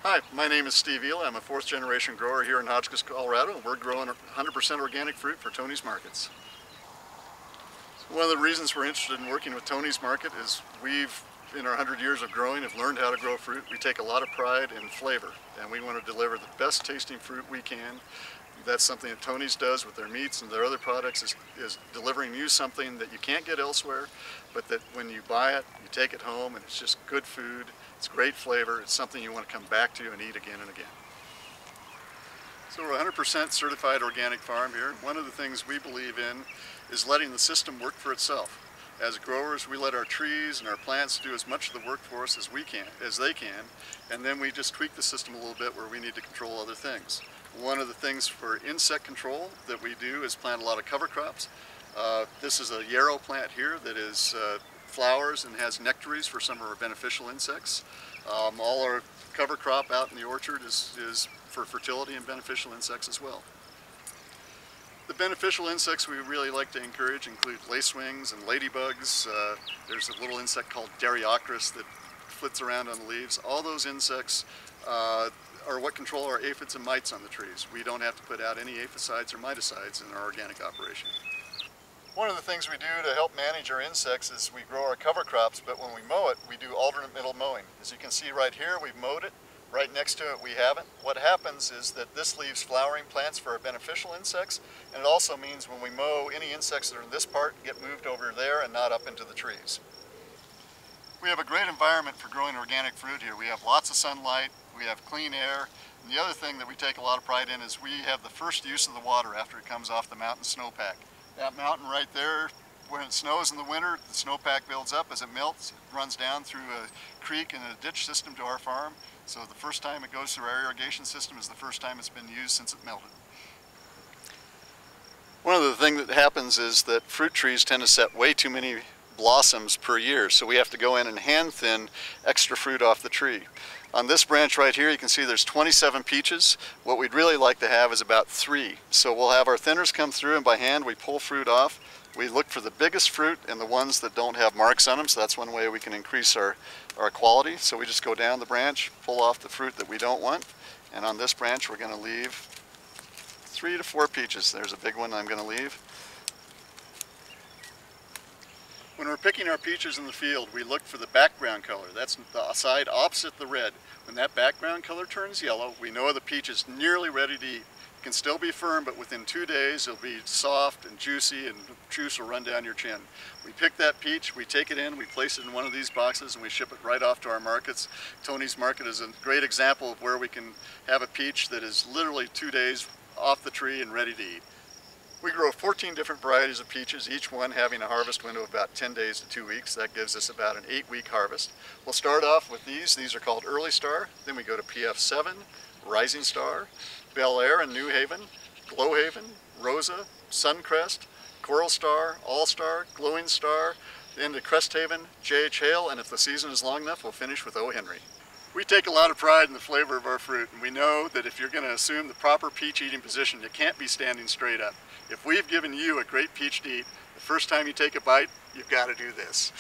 Hi, my name is Steve Ela. I'm a fourth generation grower here in Hotchkiss, Colorado, and we're growing 100% organic fruit for Tony's Markets. So one of the reasons we're interested in working with Tony's Market is in our 100 years of growing, have learned how to grow fruit. We take a lot of pride in flavor, and we want to deliver the best tasting fruit we can. That's something that Tony's does with their meats and their other products, is delivering you something that you can't get elsewhere, but that when you buy it, you take it home, and it's just good food, it's great flavor, it's something you want to come back to and eat again and again. So we're a 100% certified organic farm here. One of the things we believe in is letting the system work for itself. As growers, we let our trees and our plants do as much of the work for us as they can, and then we just tweak the system a little bit where we need to control other things. One of the things for insect control that we do is plant a lot of cover crops. This is a yarrow plant here that is flowers and has nectaries for some of our beneficial insects. All our cover crop out in the orchard is for fertility and beneficial insects as well. The beneficial insects we really like to encourage include lacewings and ladybugs. There's a little insect called Daryocris that flits around on the leaves. All those insects are what control our aphids and mites on the trees. We don't have to put out any aphicides or miticides in our organic operation. One of the things we do to help manage our insects is we grow our cover crops, but when we mow it, we do alternate middle mowing. As you can see right here, we've mowed it. Right next to it, we haven't. What happens is that this leaves flowering plants for our beneficial insects, and it also means when we mow, any insects that are in this part get moved over there and not up into the trees. We have a great environment for growing organic fruit here. We have lots of sunlight, we have clean air, and the other thing that we take a lot of pride in is we have the first use of the water after it comes off the mountain snowpack. That mountain right there, when it snows in the winter, the snowpack builds up. As it melts, it runs down through a creek and a ditch system to our farm. So the first time it goes through our irrigation system is the first time it's been used since it melted. One of the things that happens is that fruit trees tend to set way too many blossoms per year, so we have to go in and hand thin extra fruit off the tree. On this branch right here, you can see there's 27 peaches. What we'd really like to have is about 3. So we'll have our thinners come through, and by hand we pull fruit off. We look for the biggest fruit and the ones that don't have marks on them, so that's one way we can increase our quality. So we just go down the branch, pull off the fruit that we don't want, and on this branch we're going to leave 3 to 4 peaches. There's a big one I'm going to leave. When we're picking our peaches in the field, we look for the background color. That's the side opposite the red. When that background color turns yellow, we know the peach is nearly ready to eat. It can still be firm, but within 2 days it'll be soft and juicy, and juice will run down your chin. We pick that peach, we take it in, we place it in one of these boxes, and we ship it right off to our markets. Tony's Market is a great example of where we can have a peach that is literally 2 days off the tree and ready to eat. We grow 14 different varieties of peaches, each one having a harvest window of about 10 days to 2 weeks. That gives us about an 8-week harvest. We'll start off with these. These are called Early Star. Then we go to PF7, Rising Star, Bel Air and New Haven, Glow Haven, Rosa, Suncrest, Coral Star, All Star, Glowing Star, then to Crest Haven, J.H. Hale, and if the season is long enough, we'll finish with O. Henry. We take a lot of pride in the flavor of our fruit, and we know that if you're going to assume the proper peach eating position, you can't be standing straight up. If we've given you a great peach to eat, the first time you take a bite, you've got to do this.